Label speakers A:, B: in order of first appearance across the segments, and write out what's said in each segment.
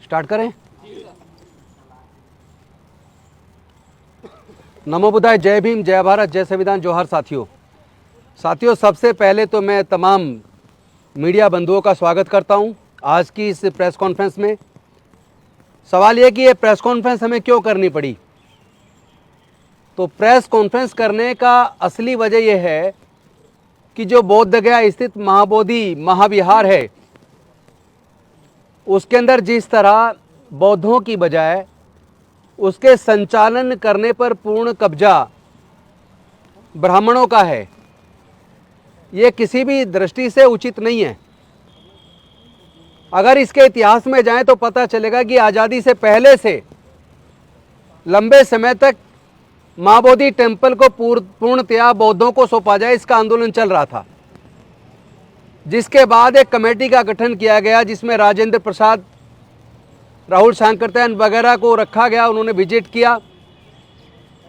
A: Start करें। नमो बुद्धाय, जय भीम, जय भारत, जय संविधान, जोहार साथियों। सबसे पहले तो मैं तमाम मीडिया बंधुओं का स्वागत करता हूं आज की इस प्रेस कॉन्फ्रेंस में। सवाल यह कि ये प्रेस कॉन्फ्रेंस हमें क्यों करनी पड़ी। तो प्रेस कॉन्फ्रेंस करने का असली वजह यह है कि जो बोधगया स्थित महाबोधि महाविहार है, उसके अंदर जिस तरह बौद्धों की बजाय उसके संचालन करने पर पूर्ण कब्जा ब्राह्मणों का है, ये किसी भी दृष्टि से उचित नहीं है। अगर इसके इतिहास में जाएं तो पता चलेगा कि आज़ादी से पहले से लंबे समय तक महाबोधि टेम्पल को पूर्णतया बौद्धों को सौंपा जाए, इसका आंदोलन चल रहा था। जिसके बाद एक कमेटी का गठन किया गया जिसमें राजेंद्र प्रसाद, राहुल सांकृत्यायन वगैरह को रखा गया। उन्होंने विजिट किया,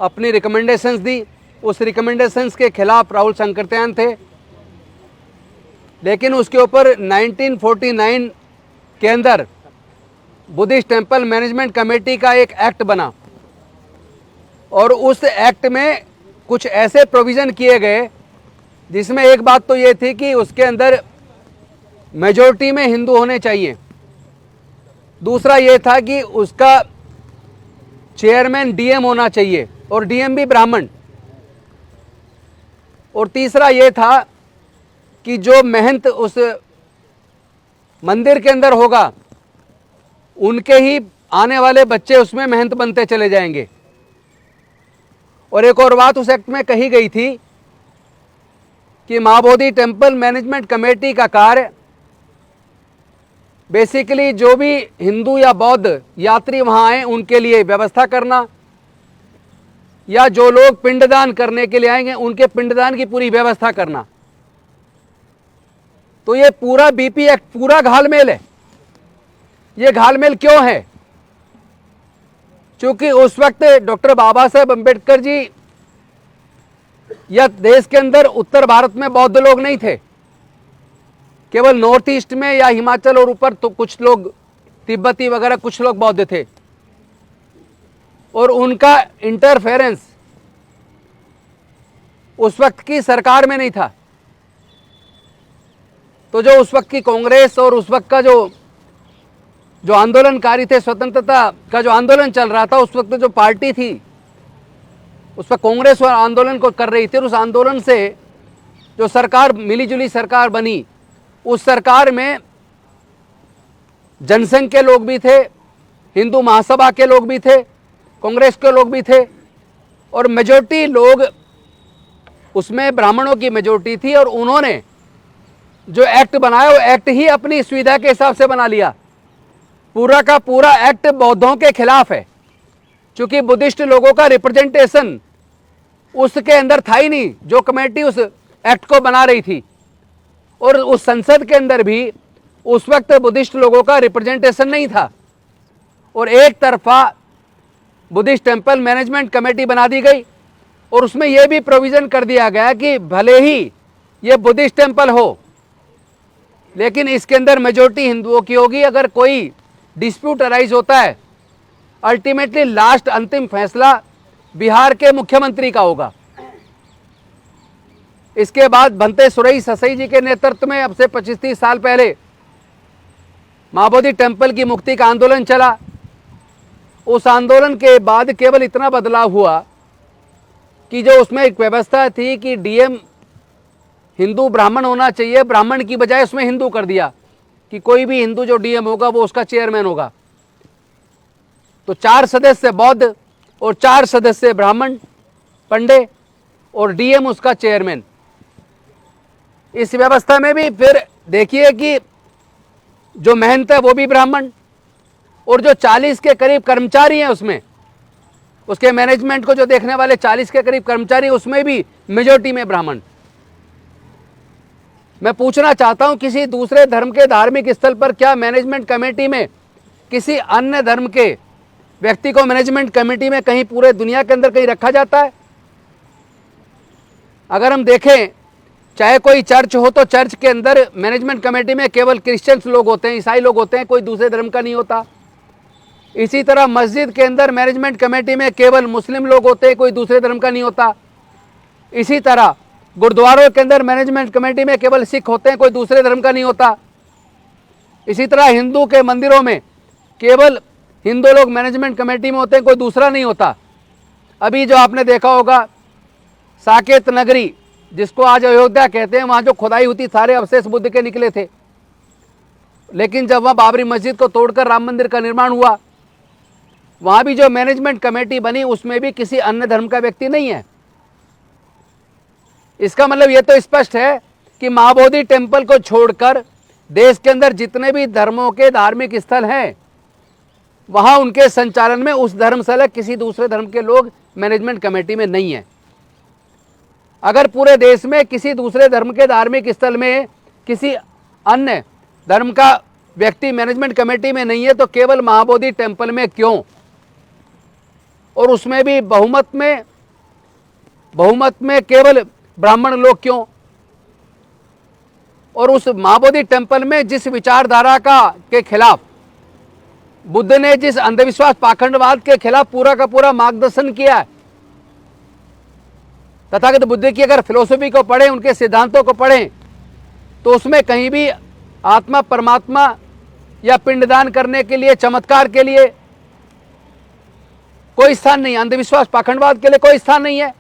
A: अपनी रिकमेंडेशंस दी। उस रिकमेंडेशंस के खिलाफ राहुल सांकृत्यायन थे, लेकिन उसके ऊपर 1949 के अंदर बुद्धिस्ट टेम्पल मैनेजमेंट कमेटी का एक एक्ट बना और उस एक्ट में कुछ ऐसे प्रोविज़न किए गए जिसमें एक बात तो ये थी कि उसके अंदर मेजॉरिटी में हिंदू होने चाहिए। दूसरा ये था कि उसका चेयरमैन डीएम होना चाहिए और डीएम भी ब्राह्मण। और तीसरा ये था कि जो महंत उस मंदिर के अंदर होगा, उनके ही आने वाले बच्चे उसमें महंत बनते चले जाएंगे। और एक और बात उस एक्ट में कही गई थी कि महाबोधि टेम्पल मैनेजमेंट कमेटी का कार्य बेसिकली जो भी हिंदू या बौद्ध यात्री वहां आए उनके लिए व्यवस्था करना, या जो लोग पिंडदान करने के लिए आएंगे उनके पिंडदान की पूरी व्यवस्था करना। तो ये पूरा बीपी एक्ट पूरा घालमेल है। ये घालमेल क्यों है? क्योंकि उस वक्त डॉक्टर बाबा साहेब अम्बेडकर जी या देश के अंदर उत्तर भारत में बौद्ध लोग नहीं थे, केवल नॉर्थ ईस्ट में या हिमाचल और ऊपर तो कुछ लोग तिब्बती वगैरह कुछ लोग बौद्ध थे, और उनका इंटरफेरेंस उस वक्त की सरकार में नहीं था। तो जो उस वक्त की कांग्रेस और उस वक्त का जो आंदोलनकारी थे, स्वतंत्रता का जो आंदोलन चल रहा था, उस वक्त जो पार्टी थी उस वक्त कांग्रेस और आंदोलन को कर रही थी, और उस आंदोलन से जो सरकार मिलीजुली सरकार बनी, उस सरकार में जनसंघ के लोग भी थे, हिंदू महासभा के लोग भी थे, कांग्रेस के लोग भी थे, और मेजॉरिटी लोग उसमें ब्राह्मणों की मेजॉरिटी थी। और उन्होंने जो एक्ट बनाया वो एक्ट ही अपनी सुविधा के हिसाब से बना लिया। पूरा का पूरा एक्ट बौद्धों के खिलाफ है, क्योंकि बुद्धिस्ट लोगों का रिप्रेजेंटेशन उसके अंदर था ही नहीं जो कमेटी उस एक्ट को बना रही थी। और उस संसद के अंदर भी उस वक्त बुद्धिस्ट लोगों का रिप्रेजेंटेशन नहीं था, और एक तरफा बुद्धिस्ट टेम्पल मैनेजमेंट कमेटी बना दी गई। और उसमें यह भी प्रोविजन कर दिया गया कि भले ही ये बुद्धिस्ट टेम्पल हो, लेकिन इसके अंदर मेजॉरिटी हिंदुओं की होगी। अगर कोई डिस्प्यूट अराइज होता है, अल्टीमेटली लास्ट अंतिम फैसला बिहार के मुख्यमंत्री का होगा। इसके बाद भंते सुरई ससई जी के नेतृत्व में अब से 25-30 साल पहले महाबोधि टेम्पल की मुक्ति का आंदोलन चला। उस आंदोलन के बाद केवल इतना बदलाव हुआ कि जो उसमें एक व्यवस्था थी कि डीएम हिंदू ब्राह्मण होना चाहिए, ब्राह्मण की बजाय उसमें हिंदू कर दिया कि कोई भी हिंदू जो डीएम होगा वो उसका चेयरमैन होगा। तो 4 सदस्य बौद्ध और 4 सदस्य ब्राह्मण पंडे और डीएम उसका चेयरमैन। इस व्यवस्था में भी फिर देखिए कि जो महंत है वो भी ब्राह्मण, और जो 40 के करीब कर्मचारी हैं उसमें, उसके मैनेजमेंट को जो देखने वाले 40 के करीब कर्मचारी, उसमें भी मेजॉरिटी में ब्राह्मण। मैं पूछना चाहता हूं, किसी दूसरे धर्म के धार्मिक स्थल पर क्या मैनेजमेंट कमेटी में किसी अन्य धर्म के व्यक्ति को मैनेजमेंट कमेटी में कहीं पूरे दुनिया के अंदर कहीं रखा जाता है? अगर हम देखें, चाहे कोई चर्च हो तो चर्च के अंदर मैनेजमेंट कमेटी में केवल क्रिश्चियंस लोग होते हैं, ईसाई लोग होते हैं, कोई दूसरे धर्म का नहीं होता। इसी तरह मस्जिद के अंदर मैनेजमेंट कमेटी में केवल मुस्लिम लोग होते हैं, कोई दूसरे धर्म का नहीं होता। इसी तरह गुरुद्वारों के अंदर मैनेजमेंट कमेटी में केवल सिख होते हैं, कोई दूसरे धर्म का नहीं होता। इसी तरह हिंदू के मंदिरों में केवल हिंदू लोग मैनेजमेंट कमेटी में होते हैं, कोई दूसरा नहीं होता। अभी जो आपने देखा होगा साकेत नगरी, जिसको आज अयोध्या कहते हैं, वहाँ जो खुदाई हुई थी सारे अवशेष बुद्ध के निकले थे। लेकिन जब वहाँ बाबरी मस्जिद को तोड़कर राम मंदिर का निर्माण हुआ, वहाँ भी जो मैनेजमेंट कमेटी बनी उसमें भी किसी अन्य धर्म का व्यक्ति नहीं है। इसका मतलब ये तो स्पष्ट है कि महाबोधि टेम्पल को छोड़कर देश के अंदर जितने भी धर्मों के धार्मिक स्थल हैं, वहाँ उनके संचालन में उस धर्म से अलग किसी दूसरे धर्म के लोग मैनेजमेंट कमेटी में नहीं है। अगर पूरे देश में किसी दूसरे धर्म के धार्मिक स्थल में किसी अन्य धर्म का व्यक्ति मैनेजमेंट कमेटी में नहीं है, तो केवल महाबोधि टेम्पल में क्यों, और उसमें भी बहुमत में केवल ब्राह्मण लोग क्यों? और उस महाबोधि टेम्पल में जिस विचारधारा के खिलाफ बुद्ध ने, जिस अंधविश्वास पाखंडवाद के खिलाफ पूरा का पूरा मार्गदर्शन किया है, तथागत बुद्ध की अगर फिलोसफी को पढ़ें, उनके सिद्धांतों को पढ़ें, तो उसमें कहीं भी आत्मा परमात्मा या पिंडदान करने के लिए, चमत्कार के लिए कोई स्थान नहीं है, अंधविश्वास पाखंडवाद के लिए कोई स्थान नहीं है।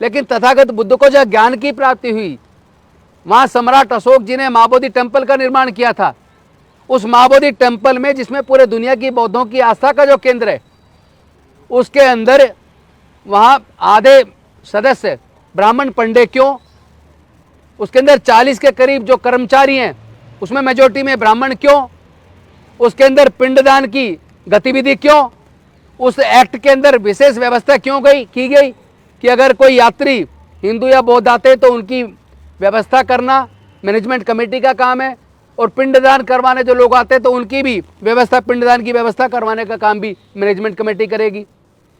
A: लेकिन तथागत बुद्ध को जब ज्ञान की प्राप्ति हुई, वहां सम्राट अशोक जी ने महाबोधि टेम्पल का निर्माण किया था। उस महाबोधि टेम्पल में, जिसमें पूरे दुनिया की बौद्धों की आस्था का जो केंद्र है, उसके अंदर वहाँ आधे सदस्य ब्राह्मण पंडे क्यों? उसके अंदर 40 के करीब जो कर्मचारी हैं, उसमें मेजोरिटी में ब्राह्मण क्यों? उसके अंदर पिंडदान की गतिविधि क्यों? उस एक्ट के अंदर विशेष व्यवस्था क्यों की गई कि अगर कोई यात्री हिंदू या बौद्ध आते तो उनकी व्यवस्था करना मैनेजमेंट कमेटी का काम है, और पिंडदान करवाने जो लोग आते तो उनकी भी व्यवस्था, पिंडदान की व्यवस्था करवाने का काम भी मैनेजमेंट कमेटी करेगी।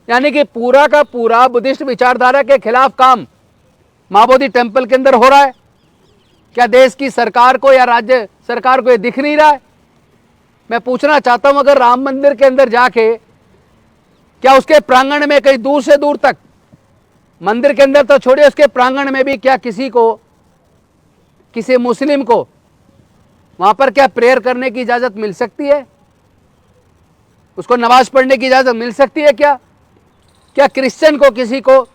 A: यानी कि पूरा का पूरा बुद्धिस्ट विचारधारा के खिलाफ काम महाबोधि टेम्पल के अंदर हो रहा है। क्या देश की सरकार को या राज्य सरकार को ये दिख नहीं रहा है? मैं पूछना चाहता हूं, अगर राम मंदिर के अंदर जाके, क्या उसके प्रांगण में कहीं दूर से दूर तक, मंदिर के अंदर तो छोड़िए, उसके प्रांगण में भी क्या किसी मुस्लिम को वहां पर क्या प्रेयर करने की इजाजत मिल सकती है? उसको नमाज पढ़ने की इजाजत मिल सकती है क्या? क्या क्रिश्चियन को, किसी को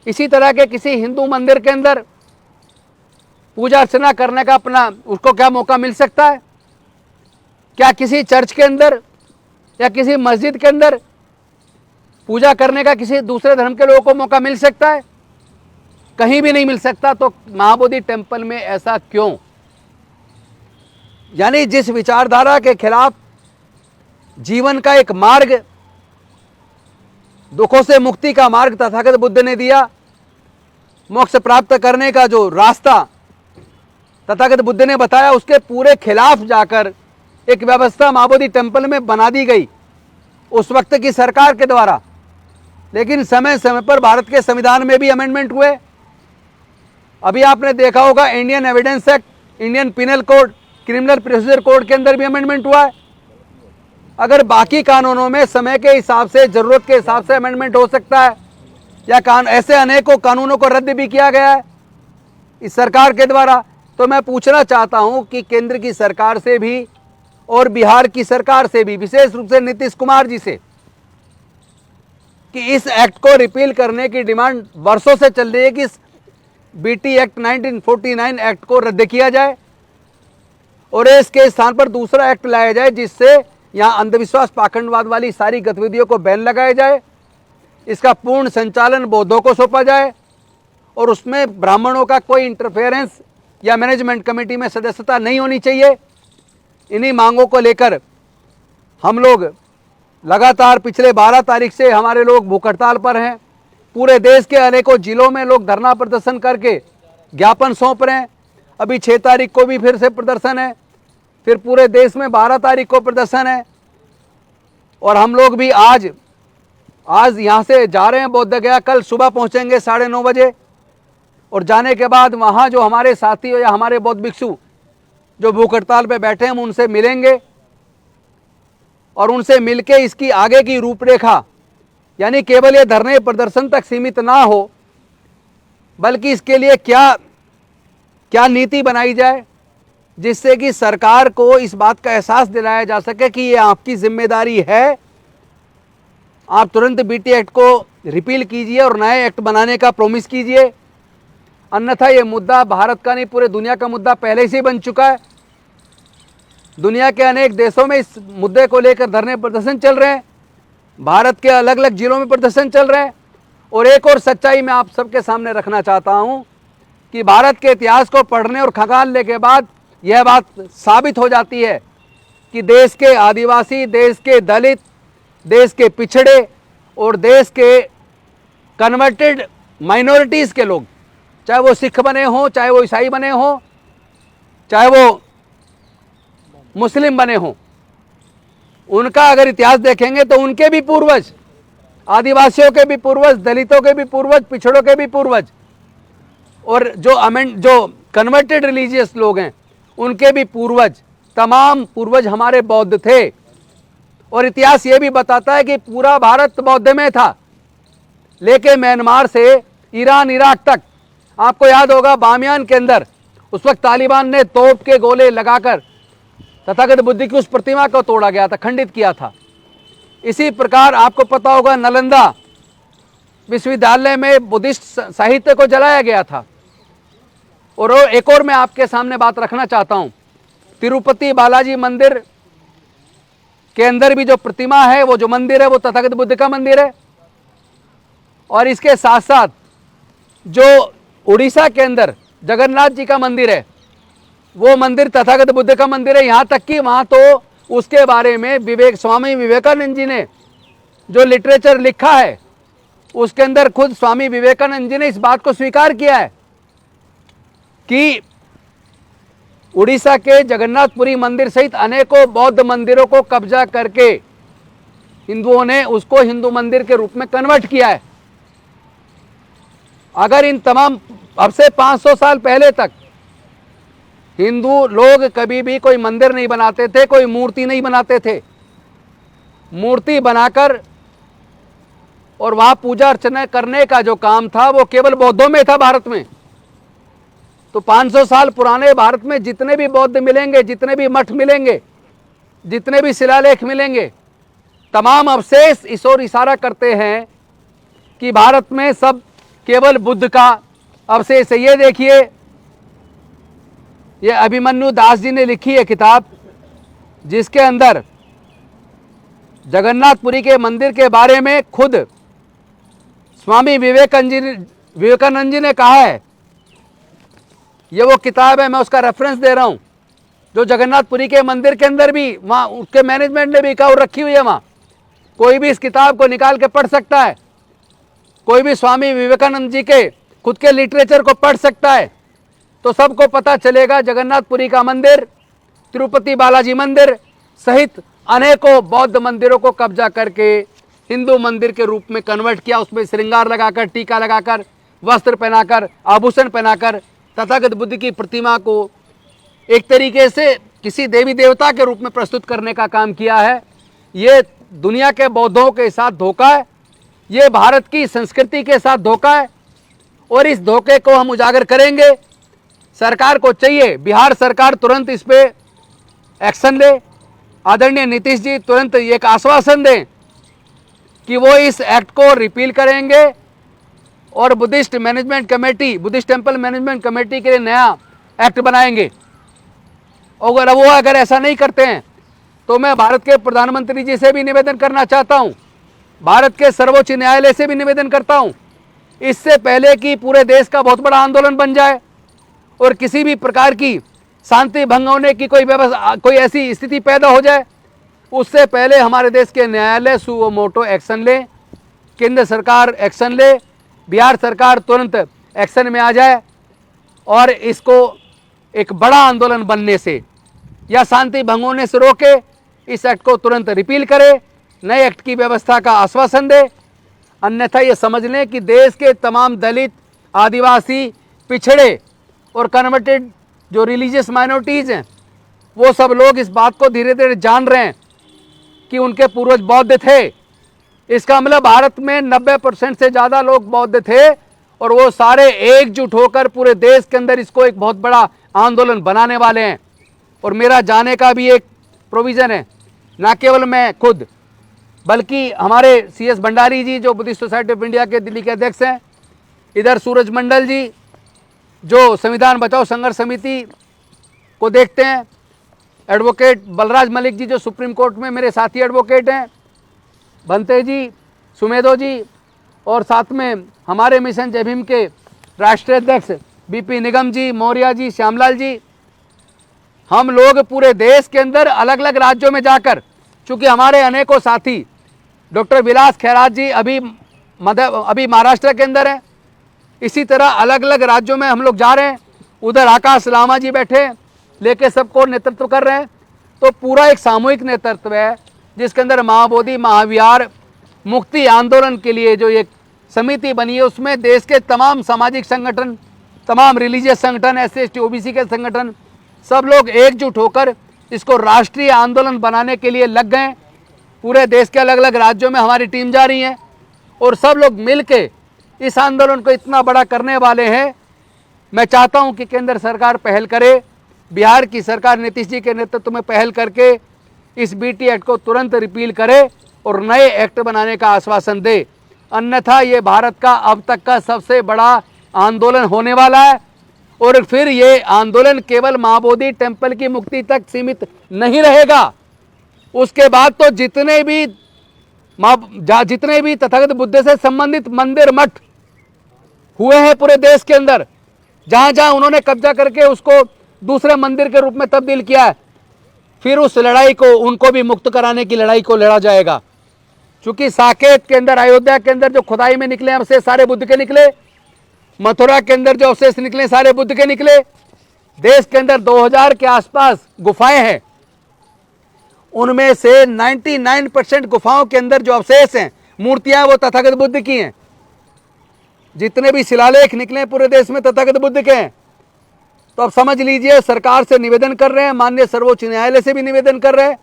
A: इसी तरह के किसी हिंदू मंदिर के अंदर पूजा अर्चना करने का उसको क्या मौका मिल सकता है? क्या किसी चर्च के अंदर या किसी मस्जिद के अंदर पूजा करने का किसी दूसरे धर्म के लोगों को मौका मिल सकता है? कहीं भी नहीं मिल सकता। तो महाबोधि टेम्पल में ऐसा क्यों? यानी जिस विचारधारा के खिलाफ जीवन का एक मार्ग, दुखों से मुक्ति का मार्ग तथागत बुद्ध ने दिया, मोक्ष प्राप्त करने का जो रास्ता तथागत बुद्ध ने बताया, उसके पूरे खिलाफ जाकर एक व्यवस्था महाबोधि टेम्पल में बना दी गई उस वक्त की सरकार के द्वारा। लेकिन समय समय पर भारत के संविधान में भी अमेंडमेंट हुए। अभी आपने देखा होगा Indian evidence act, Indian penal code, criminal procedure code के अंदर भी अमेंडमेंट हुआ है। अगर बाकी कानूनों में समय के हिसाब से, जरूरत के हिसाब से अमेंडमेंट हो सकता है, या ऐसे अनेकों कानूनों को रद्द भी किया गया है इस सरकार के द्वारा, तो मैं पूछना चाहता हूं कि केंद्र की सरकार से भी और बिहार की सरकार से भी, विशेष रूप से नीतीश कुमार जी से, कि इस एक्ट को रिपील करने की डिमांड वर्षों से चल रही है कि इस बीटी एक्ट 1949 एक्ट को रद्द किया जाए और इसके स्थान पर दूसरा एक्ट लाया जाए, जिससे यहाँ अंधविश्वास पाखंडवाद वाली सारी गतिविधियों को बैन लगाया जाए, इसका पूर्ण संचालन बौद्धों को सौंपा जाए, और उसमें ब्राह्मणों का कोई इंटरफेरेंस या मैनेजमेंट कमेटी में सदस्यता नहीं होनी चाहिए। इन्हीं मांगों को लेकर हम लोग लगातार पिछले 12 तारीख से हमारे लोग भूख हड़ताल पर हैं। पूरे देश के अनेकों जिलों में लोग धरना प्रदर्शन करके ज्ञापन सौंप रहे हैं। अभी 6 तारीख को भी फिर से प्रदर्शन है, फिर पूरे देश में 12 तारीख को प्रदर्शन है। और हम लोग भी आज यहाँ से जा रहे हैं बोध गया, कल सुबह पहुंचेंगे 9:30 बजे, और जाने के बाद वहाँ जो हमारे साथी या हमारे बौद्ध भिक्षु जो भूख हड़ताल पे बैठे हैं, हम उनसे मिलेंगे और उनसे मिलके इसकी आगे की रूपरेखा, यानी केवल ये धरने प्रदर्शन तक सीमित ना हो, बल्कि इसके लिए क्या क्या नीति बनाई जाए जिससे कि सरकार को इस बात का एहसास दिलाया जा सके कि ये आपकी जिम्मेदारी है। आप तुरंत बीटी एक्ट को रिपील कीजिए और नए एक्ट बनाने का प्रॉमिस कीजिए, अन्यथा ये मुद्दा भारत का नहीं पूरे दुनिया का मुद्दा पहले से ही बन चुका है। दुनिया के अनेक देशों में इस मुद्दे को लेकर धरने प्रदर्शन चल रहे हैं, भारत के अलग अलग जिलों में प्रदर्शन चल रहे हैं। और एक और सच्चाई मैं आप सबके सामने रखना चाहता हूं कि भारत के इतिहास को पढ़ने और खंगालने के बाद यह बात साबित हो जाती है कि देश के आदिवासी, देश के दलित, देश के पिछड़े और देश के कन्वर्टेड माइनॉरिटीज़ के लोग, चाहे वो सिख बने हों, चाहे वो ईसाई बने हों, चाहे वो मुस्लिम बने हों, उनका अगर इतिहास देखेंगे तो उनके भी पूर्वज, आदिवासियों के भी पूर्वज, दलितों के भी पूर्वज, पिछड़ों के भी पूर्वज, और जो कन्वर्टेड रिलीजियस लोग हैं उनके भी पूर्वज, तमाम पूर्वज हमारे बौद्ध थे। और इतिहास ये भी बताता है कि पूरा भारत बौद्ध में था, लेके म्यांमार से ईरान, इराक तक। आपको याद होगा बामियान के अंदर उस वक्त तालिबान ने तोप के गोले लगाकर तथागत बुद्ध की उस प्रतिमा को तोड़ा गया था, खंडित किया था। इसी प्रकार आपको पता होगा नालंदा विश्वविद्यालय में बुद्धिस्ट साहित्य को जलाया गया था। और एक और मैं आपके सामने बात रखना चाहता हूं, तिरुपति बालाजी मंदिर के अंदर भी जो प्रतिमा है, वो जो मंदिर है, वो तथागत बुद्ध का मंदिर है। और इसके साथ साथ जो उड़ीसा के अंदर जगन्नाथ जी का मंदिर है, वो मंदिर तथागत बुद्ध का मंदिर है। यहाँ तक कि वहाँ तो उसके बारे में स्वामी विवेकानंद जी ने जो लिटरेचर लिखा है, उसके अंदर खुद स्वामी विवेकानंद जी ने इस बात को स्वीकार किया है कि उड़ीसा के जगन्नाथपुरी मंदिर सहित अनेकों बौद्ध मंदिरों को कब्जा करके हिंदुओं ने उसको हिंदू मंदिर के रूप में कन्वर्ट किया है। अगर इन तमाम, अब से 500 साल पहले तक हिंदू लोग कभी भी कोई मंदिर नहीं बनाते थे, कोई मूर्ति नहीं बनाते थे। मूर्ति बनाकर और वहां पूजा अर्चना करने का जो काम था वो केवल बौद्धों में था भारत में। तो 500 साल पुराने भारत में जितने भी बौद्ध मिलेंगे, जितने भी मठ मिलेंगे, जितने भी शिलालेख मिलेंगे, तमाम अवशेष इस ओर इशारा करते हैं कि भारत में सब केवल बुद्ध का अवशेष है। ये देखिए, ये अभिमन्यु दास जी ने लिखी है किताब, जिसके अंदर जगन्नाथपुरी के मंदिर के बारे में खुद स्वामी विवेकानंद जी ने कहा है। ये वो किताब है, मैं उसका रेफरेंस दे रहा हूं, जो जगन्नाथपुरी के मंदिर के अंदर भी वहाँ उसके मैनेजमेंट ने भी कहा और रखी हुई है। वहाँ कोई भी इस किताब को निकाल के पढ़ सकता है, कोई भी स्वामी विवेकानंद जी के खुद के लिटरेचर को पढ़ सकता है, तो सबको पता चलेगा जगन्नाथपुरी का मंदिर, तिरुपति बालाजी मंदिर सहित अनेकों बौद्ध मंदिरों को कब्जा करके हिंदू मंदिर के रूप में कन्वर्ट किया। उसमें श्रृंगार लगाकर, टीका लगाकर, वस्त्र पहनाकर, आभूषण पहनाकर तथागत बुद्ध की प्रतिमा को एक तरीके से किसी देवी देवता के रूप में प्रस्तुत करने का काम किया है। ये दुनिया के बौद्धों के साथ धोखा है, ये भारत की संस्कृति के साथ धोखा है, और इस धोखे को हम उजागर करेंगे। सरकार को चाहिए, बिहार सरकार तुरंत इस पे एक्शन ले। आदरणीय नीतीश जी तुरंत एक आश्वासन दें कि वो इस एक्ट को रिपील करेंगे और Buddhist management committee, Buddhist temple management committee के लिए नया एक्ट बनाएंगे। और वो अगर ऐसा नहीं करते हैं तो मैं भारत के प्रधानमंत्री जी से भी निवेदन करना चाहता हूं, भारत के सर्वोच्च न्यायालय से भी निवेदन करता हूं, इससे पहले कि पूरे देश का बहुत बड़ा आंदोलन बन जाए और किसी भी प्रकार की शांति भंग होने की कोई ऐसी स्थिति पैदा हो जाए, उससे पहले हमारे देश के न्यायालय सुओ मोटो एक्शन ले, केंद्र सरकार एक्शन ले, बिहार सरकार तुरंत एक्शन में आ जाए और इसको एक बड़ा आंदोलन बनने से या शांति भंग होने से रोके। इस एक्ट को तुरंत रिपील करे, नए एक्ट की व्यवस्था का आश्वासन दे। अन्यथा ये समझ लें कि देश के तमाम दलित, आदिवासी, पिछड़े और कन्वर्टेड जो रिलीजियस माइनॉरिटीज़ हैं, वो सब लोग इस बात को धीरे धीरे जान रहे हैं कि उनके पूर्वज बौद्ध थे। इसका मतलब भारत में 90% से ज़्यादा लोग बौद्ध थे और वो सारे एकजुट होकर पूरे देश के अंदर इसको एक बहुत बड़ा आंदोलन बनाने वाले हैं। और मेरा जाने का भी एक प्रोविज़न है, ना केवल मैं खुद बल्कि हमारे CS भंडारी जी जो बुद्धिस्ट सोसाइटी ऑफ इंडिया के दिल्ली के अध्यक्ष हैं, इधर सूरज मंडल जी जो संविधान बचाओ संघर्ष समिति को देखते हैं, एडवोकेट बलराज मलिक जी जो सुप्रीम कोर्ट में मेरे साथी एडवोकेट हैं, भंते जी, सुमेधो जी, और साथ में हमारे मिशन जय भीम के राष्ट्रीय अध्यक्ष BP निगम जी, मौर्य जी, श्यामलाल जी, हम लोग पूरे देश के अंदर अलग अलग राज्यों में जाकर, चूंकि हमारे अनेकों साथी डॉक्टर विलास खैरात जी अभी महाराष्ट्र के अंदर हैं, इसी तरह अलग अलग राज्यों में हम लोग जा रहे हैं। उधर आकाश लामा जी बैठे लेके सबको नेतृत्व कर रहे हैं। तो पूरा एक सामूहिक नेतृत्व है जिसके अंदर महाबोधि महाविहार मुक्ति आंदोलन के लिए जो एक समिति बनी है, उसमें देश के तमाम सामाजिक संगठन, तमाम रिलीजियस संगठन, SC ST OBC के संगठन, सब लोग एकजुट होकर इसको राष्ट्रीय आंदोलन बनाने के लिए लग गए। पूरे देश के अलग अलग राज्यों में हमारी टीम जा रही है और सब लोग मिलके इस आंदोलन को इतना बड़ा करने वाले हैं। मैं चाहता हूं कि केंद्र सरकार पहल करे, बिहार की सरकार नीतीश जी के नेतृत्व में पहल करके इस BT एक्ट को तुरंत रिपील करे और नए एक्ट बनाने का आश्वासन दे, अन्यथा ये भारत का अब तक का सबसे बड़ा आंदोलन होने वाला है। और फिर ये आंदोलन केवल महाबोधि टेम्पल की मुक्ति तक सीमित नहीं रहेगा। उसके बाद तो जितने भी तथागत बुद्ध से संबंधित मंदिर मठ हुए हैं पूरे देश के अंदर, जहां जहां उन्होंने कब्जा करके उसको दूसरे मंदिर के रूप में तब्दील किया है, फिर उस लड़ाई को, उनको भी मुक्त कराने की लड़ाई को लड़ा जाएगा। क्योंकि साकेत के अंदर, अयोध्या के अंदर जो खुदाई में निकले अवशेष सारे बुद्ध के निकले, मथुरा के अंदर जो अवशेष निकले सारे बुद्ध के निकले, देश के अंदर 2000 के आसपास गुफाएं हैं, उनमें से 99% गुफाओं के अंदर जो अवशेष हैं, मूर्तियां, वो तथागत बुद्ध की हैं। जितने भी शिलालेख निकले पूरे देश में तथागत बुद्ध के हैं। तो अब समझ लीजिए, सरकार से निवेदन कर रहे हैं, माननीय सर्वोच्च न्यायालय से भी निवेदन कर रहे हैं,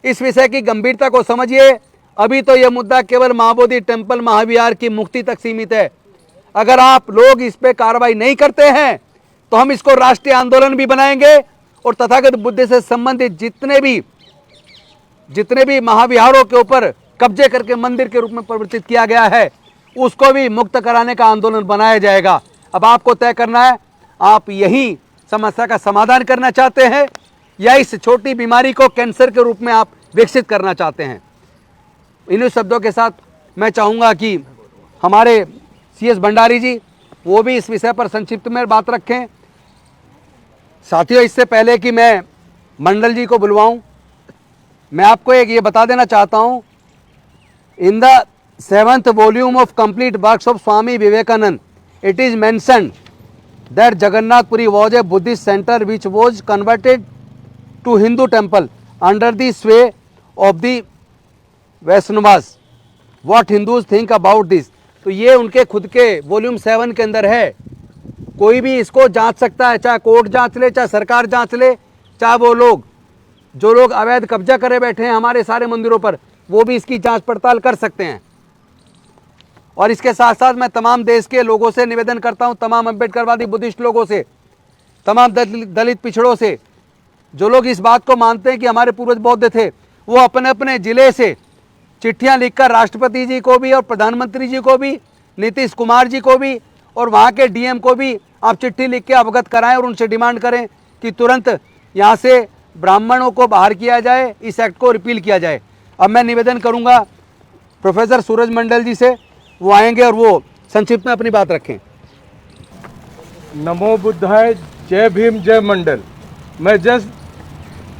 A: इस विषय की गंभीरता को समझिए। अभी तो यह मुद्दा केवल महाबोधि टेम्पल महाविहार की मुक्ति तक सीमित है। अगर आप लोग इस पे कार्रवाई नहीं करते हैं तो हम इसको राष्ट्रीय आंदोलन भी बनाएंगे और तथागत बुद्ध से संबंधित जितने भी महाविहारों के ऊपर कब्जे करके मंदिर के रूप में परिवर्तित किया गया है, उसको भी मुक्त कराने का आंदोलन बनाया जाएगा। अब आपको तय करना है, आप यही समस्या का समाधान करना चाहते हैं या इस छोटी बीमारी को कैंसर के रूप में आप विकसित करना चाहते हैं। इन्हीं शब्दों के साथ मैं चाहूँगा कि हमारे CS भंडारी जी वो भी इस विषय पर संक्षिप्त में बात रखें। साथियों, इससे पहले कि मैं मंडल जी को बुलवाऊं, मैं आपको एक ये बता देना चाहता हूं, in the 7th volume of complete works of Swami Vivekanand, it is mentioned that Jagannath Puri was a Buddhist center which was converted to Hindu temple under the sway of the Vaishnavas. What Hindus think about this? तो ये उनके खुद के volume 7 के अंदर है। कोई भी इसको जांच सकता है, चाहे कोर्ट जांच ले, चाहे सरकार जांच ले, चाहे वो लोग जो लोग अवैध कब्जा करे बैठे हैं हमारे सारे मंदिरों पर, वो भी इसकी जांच पड़ताल कर सकते हैं। और इसके साथ साथ मैं तमाम देश के लोगों से निवेदन करता हूं, तमाम अम्बेडकरवादी बुद्धिस्ट लोगों से, तमाम दलित पिछड़ों से, जो लोग इस बात को मानते हैं कि हमारे पूर्वज बौद्ध थे, वो अपने अपने जिले से चिट्ठियां लिखकर राष्ट्रपति जी को भी और प्रधानमंत्री जी को भी, नीतीश कुमार जी को भी और वहाँ के DM को भी आप चिट्ठी लिख के अवगत कराएं और उनसे डिमांड करें कि तुरंत यहाँ से ब्राह्मणों को बाहर किया जाए, इस एक्ट को रिपील किया जाए। अब मैं निवेदन करूँगा प्रोफेसर सूरज मंडल जी से, वो आएंगे और वो संक्षिप्त में अपनी बात रखें।
B: नमो बुद्धाय, जय भीम, जय मंडल। मैं जस्ट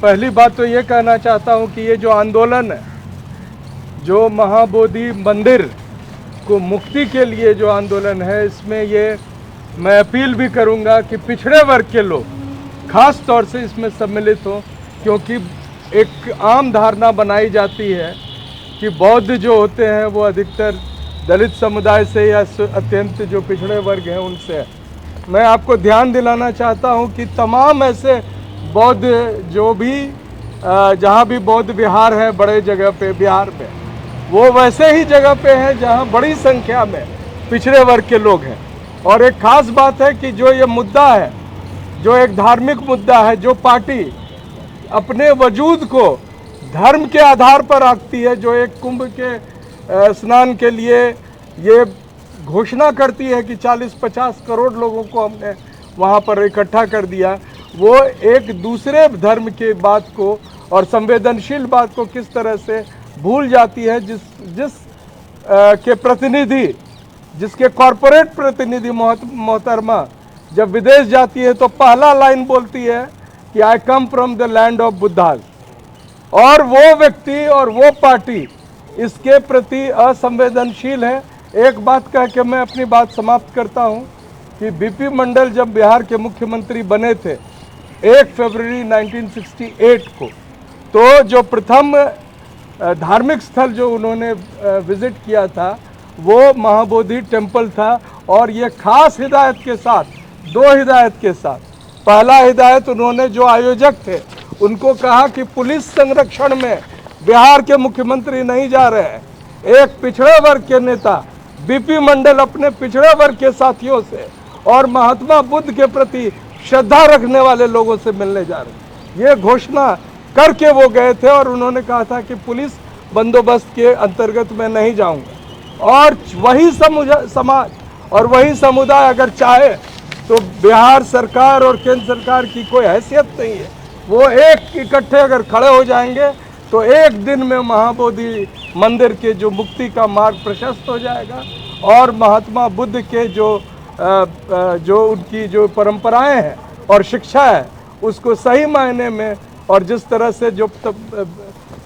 B: पहली बात तो ये कहना चाहता हूँ कि ये जो आंदोलन है, जो महाबोधि मंदिर को मुक्ति के लिए जो आंदोलन है, इसमें ये मैं अपील भी करूँगा कि पिछड़े वर्ग के लोग खास तौर से इसमें सम्मिलित हों, क्योंकि एक आम धारणा बनाई जाती है कि बौद्ध जो होते हैं वो अधिकतर दलित समुदाय से या अत्यंत जो पिछड़े वर्ग हैं उनसे। मैं आपको ध्यान दिलाना चाहता हूं कि तमाम ऐसे बौद्ध जो भी जहाँ भी बौद्ध विहार है बड़े जगह पे बिहार में, वो वैसे ही जगह पे है जहाँ बड़ी संख्या में पिछड़े वर्ग के लोग हैं। और एक खास बात है कि जो ये मुद्दा है, जो एक धार्मिक मुद्दा है, जो पार्टी अपने वजूद को धर्म के आधार पर रखती है, जो एक कुंभ के स्नान के लिए ये घोषणा करती है कि 40-50 करोड़ लोगों को हमने वहाँ पर इकट्ठा कर दिया, वो एक दूसरे धर्म के बात को और संवेदनशील बात को किस तरह से भूल जाती है, के प्रतिनिधि, जिसके कॉरपोरेट प्रतिनिधि मोहतरमा जब विदेश जाती है तो पहला लाइन बोलती है कि I come from the land of Buddhas. और वो व्यक्ति और वो पार्टी इसके प्रति असंवेदनशील है। एक बात कह के मैं अपनी बात समाप्त करता हूँ कि बीपी मंडल जब बिहार के मुख्यमंत्री बने थे 1 फरवरी 1968 को, तो जो प्रथम धार्मिक स्थल जो उन्होंने विजिट किया था वो महाबोधि टेम्पल था। और ये खास हिदायत के साथ, 2 हिदायत के साथ, पहला हिदायत उन्होंने जो आयोजक थे उनको कहा कि पुलिस संरक्षण में बिहार के मुख्यमंत्री नहीं जा रहे हैं, एक पिछड़े वर्ग के नेता बीपी मंडल अपने पिछड़े वर्ग के साथियों से और महात्मा बुद्ध के प्रति श्रद्धा रखने वाले लोगों से मिलने जा रहे हैं, ये घोषणा करके वो गए थे। और उन्होंने कहा था कि पुलिस बंदोबस्त के अंतर्गत मैं नहीं जाऊंगा। और वही समाज और वही समुदाय अगर चाहे तो बिहार सरकार और केंद्र सरकार की कोई हैसियत नहीं है, वो एक इकट्ठे अगर खड़े हो जाएंगे तो एक दिन में महाबोधि मंदिर के जो मुक्ति का मार्ग प्रशस्त हो जाएगा और महात्मा बुद्ध के जो उनकी जो परंपराएं हैं और शिक्षा है उसको सही मायने में, और जिस तरह से जो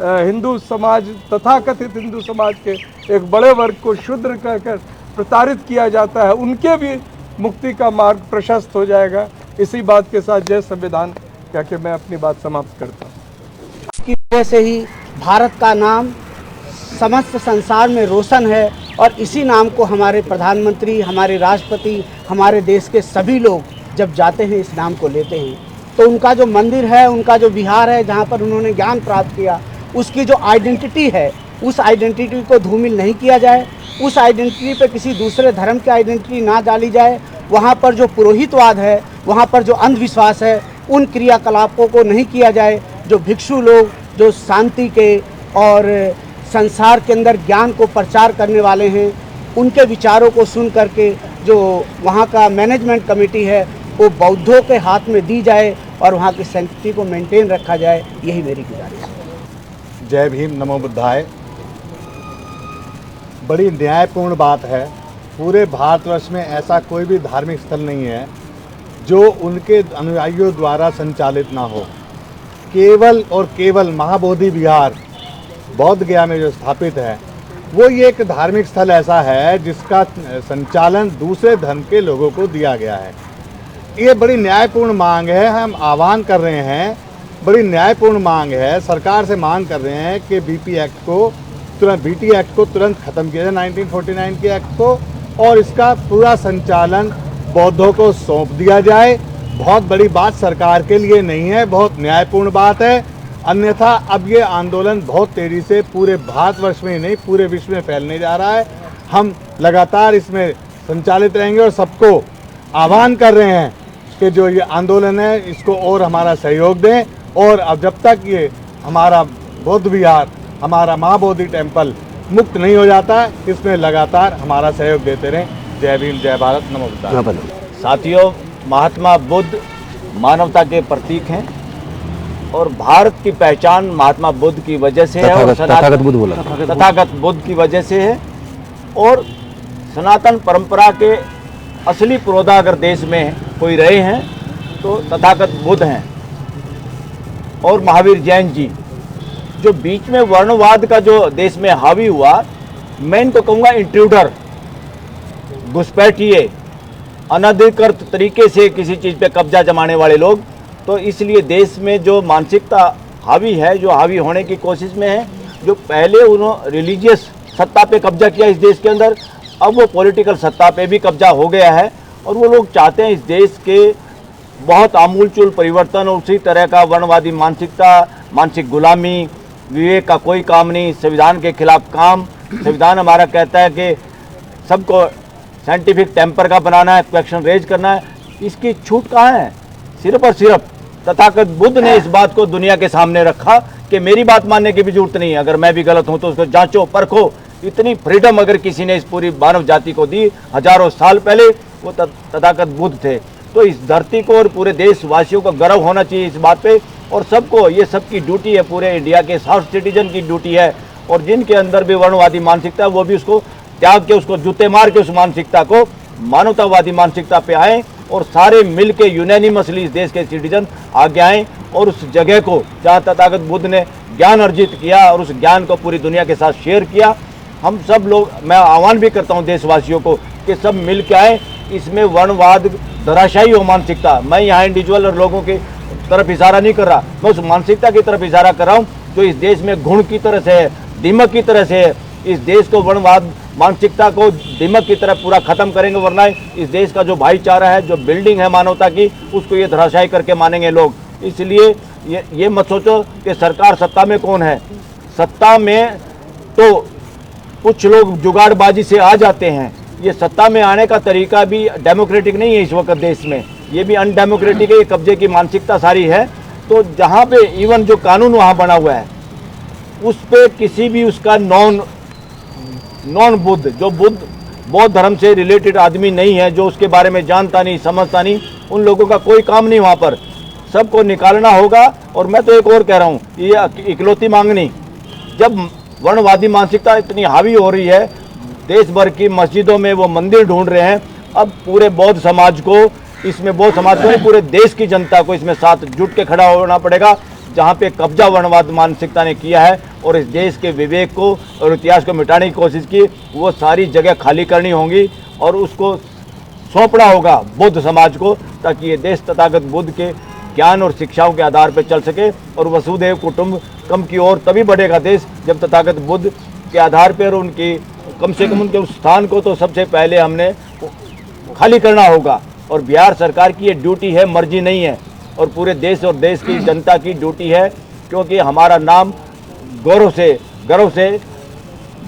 B: हिंदू समाज, तथाकथित हिंदू समाज के एक बड़े वर्ग को शूद्र कहकर प्रताड़ित किया जाता है, उनके भी मुक्ति का मार्ग प्रशस्त हो जाएगा। इसी बात के साथ जय संविधान कह के मैं अपनी बात समाप्त करता हूँ।
C: इसकी वजह से ही भारत का नाम समस्त संसार में रोशन है और इसी नाम को हमारे प्रधानमंत्री, हमारे राष्ट्रपति, हमारे देश के सभी लोग जब जाते हैं इस नाम को लेते हैं तो उनका जो मंदिर है, उनका जो विहार है जहाँ पर उन्होंने ज्ञान प्राप्त किया, उसकी जो आइडेंटिटी है उस आइडेंटिटी को धूमिल नहीं किया जाए, उस आइडेंटिटी पे किसी दूसरे धर्म की आइडेंटिटी ना डाली जाए। वहाँ पर जो पुरोहितवाद है, वहाँ पर जो अंधविश्वास है, उन क्रियाकलापों को नहीं किया जाए। जो भिक्षु लोग जो शांति के और संसार के अंदर ज्ञान को प्रचार करने वाले हैं, उनके विचारों को सुन करके जो वहाँ का मैनेजमेंट कमेटी है वो बौद्धों के हाथ में दी जाए और वहाँ की सैंक्टिटी को मेंटेन रखा जाए, यही मेरी गुजारिश है।
D: जय भीम, नमो बुद्धाय। बड़ी न्यायपूर्ण बात है, पूरे भारतवर्ष में ऐसा कोई भी धार्मिक स्थल नहीं है जो उनके अनुयायियों द्वारा संचालित ना हो। केवल और केवल महाबोधि विहार बौद्ध गया में जो स्थापित है वो ये एक धार्मिक स्थल ऐसा है जिसका संचालन दूसरे धर्म के लोगों को दिया गया है। ये बड़ी न्यायपूर्ण मांग है, हम आह्वान कर रहे हैं, बड़ी न्यायपूर्ण मांग है, सरकार से मांग कर रहे हैं कि बीटी एक्ट को तुरंत ख़त्म किया जाए, 1949 के एक्ट को, और इसका पूरा संचालन बौद्धों को सौंप दिया जाए। बहुत बड़ी बात सरकार के लिए नहीं है, बहुत न्यायपूर्ण बात है। अन्यथा अब ये आंदोलन बहुत तेज़ी से पूरे भारतवर्ष में ही नहीं पूरे विश्व में फैलने जा रहा है। हम लगातार इसमें संचालित रहेंगे और सबको आह्वान कर रहे हैं कि जो ये आंदोलन है इसको और हमारा सहयोग दें, और अब जब तक ये हमारा बौद्ध विहार, हमारा महाबोधि टेम्पल मुक्त नहीं हो जाता, इसमें लगातार हमारा सहयोग देते रहें। जय भीम, जय भारत, नमो बुद्धाय।
E: साथियों, महात्मा बुद्ध मानवता के प्रतीक हैं और भारत की पहचान महात्मा बुद्ध की वजह से है और तथागत बुद्ध की वजह से है। और सनातन परंपरा के असली पुरोधा अगर देश में कोई रहे हैं तो तथागत बुद्ध हैं और महावीर जैन जी। जो बीच में वर्णवाद का जो देश में हावी हुआ, मैं तो कहूँगा इंट्रूडर, घुसपैठिए, अनधिकृत तरीके से किसी चीज़ पे कब्जा जमाने वाले लोग, तो इसलिए देश में जो मानसिकता हावी है, जो हावी होने की कोशिश में है, जो पहले उन्होंने रिलीजियस सत्ता पे कब्जा किया इस देश के अंदर, अब वो पॉलिटिकल सत्ता पे भी कब्जा हो गया है और वो लोग चाहते हैं इस देश के बहुत आमूलचूल परिवर्तन और उसी तरह का वर्णवादी मानसिकता, मानसिक गुलामी, विवेक का कोई काम नहीं, संविधान के खिलाफ काम। संविधान हमारा कहता है कि सबको साइंटिफिक टेम्पर का बनाना है, क्वेश्चन रेज करना है, इसकी छूट कहाँ है? सिर्फ और सिर्फ तथागत बुद्ध ने इस बात को दुनिया के सामने रखा कि मेरी बात मानने की भी जरूरत नहीं है, अगर मैं भी गलत हूं तो उसको जांचो परखो। इतनी फ्रीडम अगर किसी ने इस पूरी मानव जाति को दी हजारों साल पहले, वो तथागत बुद्ध थे। तो इस धरती को और पूरे देशवासियों को गर्व होना चाहिए इस बात पे, और सबको, ये सबकी ड्यूटी है, पूरे इंडिया के सब सिटीजन की ड्यूटी है। और जिनके अंदर भी वर्णवादी मानसिकता है वो भी उसको त्याग के, उसको जूते मार के उस मानसिकता को मानवतावादी मानसिकता पे आए, और सारे मिल के यूनैनिमसली इस देश के सिटीजन आगे आएँ और उस जगह को जहाँ तथागत बुद्ध ने ज्ञान अर्जित किया और उस ज्ञान को पूरी दुनिया के साथ शेयर किया। हम सब लोग, मैं आह्वान भी करता हूँ देशवासियों को कि सब मिल के आए, इसमें वर्णवाद धराशायी हो मानसिकता। मैं यहाँ इंडिविजुअल और लोगों की तरफ इशारा नहीं कर रहा, मैं उस मानसिकता की तरफ इशारा कर रहा हूँ जो इस देश में घुण की तरह से है, दीमक की तरह से है। इस देश को वर्णवाद मानसिकता को दीमक की तरह पूरा खत्म करेंगे, वरना इस देश का जो भाईचारा है, जो बिल्डिंग है मानवता की, उसको ये धराशायी करके मानेंगे लोग। इसलिए ये मत सोचो कि सरकार सत्ता में कौन है। सत्ता में तो कुछ लोग जुगाड़बाजी से आ जाते हैं, ये सत्ता में आने का तरीका भी डेमोक्रेटिक नहीं है इस वक्त देश में, ये भी अनडेमोक्रेटिक है, ये कब्जे की मानसिकता सारी है। तो जहाँ पे इवन जो कानून वहाँ बना हुआ है उस पे किसी भी उसका नॉन बुद्ध, जो बौद्ध धर्म से रिलेटेड आदमी नहीं है, जो उसके बारे में जानता नहीं, समझता नहीं, उन लोगों का कोई काम नहीं वहाँ पर, सबको निकालना होगा। और मैं तो एक और कह रहा हूँ, ये इकलौती मांगनी, जब वर्णवादी मानसिकता इतनी हावी हो रही है, देश भर की मस्जिदों में वो मंदिर ढूंढ रहे हैं, अब पूरे बौद्ध समाज को, इसमें बौद्ध समाज को नहीं, पूरे देश की जनता को इसमें साथ जुट के खड़ा होना पड़ेगा। जहाँ पे कब्जा वर्णवाद मानसिकता ने किया है और इस देश के विवेक को और इतिहास को मिटाने की कोशिश की, वो सारी जगह खाली करनी होगी और उसको सौंपना होगा बौद्ध समाज को, ताकि ये देश तथागत बुद्ध के ज्ञान और शिक्षाओं के आधार पर चल सके। और वसुधैव कुटुंबकम की ओर तभी बढ़ेगा देश जब तथागत बुद्ध के आधार पर उनकी, कम से कम उनके उस स्थान को तो सबसे पहले हमने खाली करना होगा। और बिहार सरकार की ये ड्यूटी है, मर्जी नहीं है, और पूरे देश और देश की जनता की ड्यूटी है, क्योंकि हमारा नाम गर्व से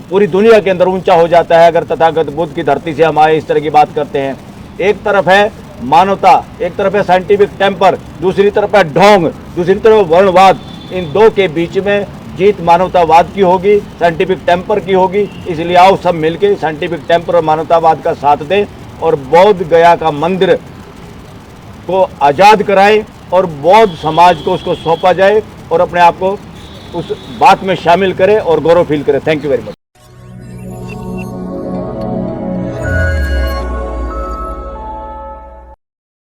E: पूरी दुनिया के अंदर ऊंचा हो जाता है अगर तथागत बुद्ध की धरती से हम आए इस तरह की बात करते हैं। एक तरफ है मानवता, एक तरफ है साइंटिफिक टेम्पर, दूसरी तरफ है ढोंग, दूसरी तरफ वर्णवाद। इन दो के बीच में जीत मानवतावाद की होगी, साइंटिफिक टेम्पर की होगी। इसलिए आओ सब मिलके साइंटिफिक टेम्पर और मानवतावाद का साथ दें और बौद्ध गया का मंदिर को आज़ाद कराएं और बौद्ध समाज को उसको सौंपा जाए और अपने आप को उस बात में शामिल करें और गौरव फील करें। Thank you very much.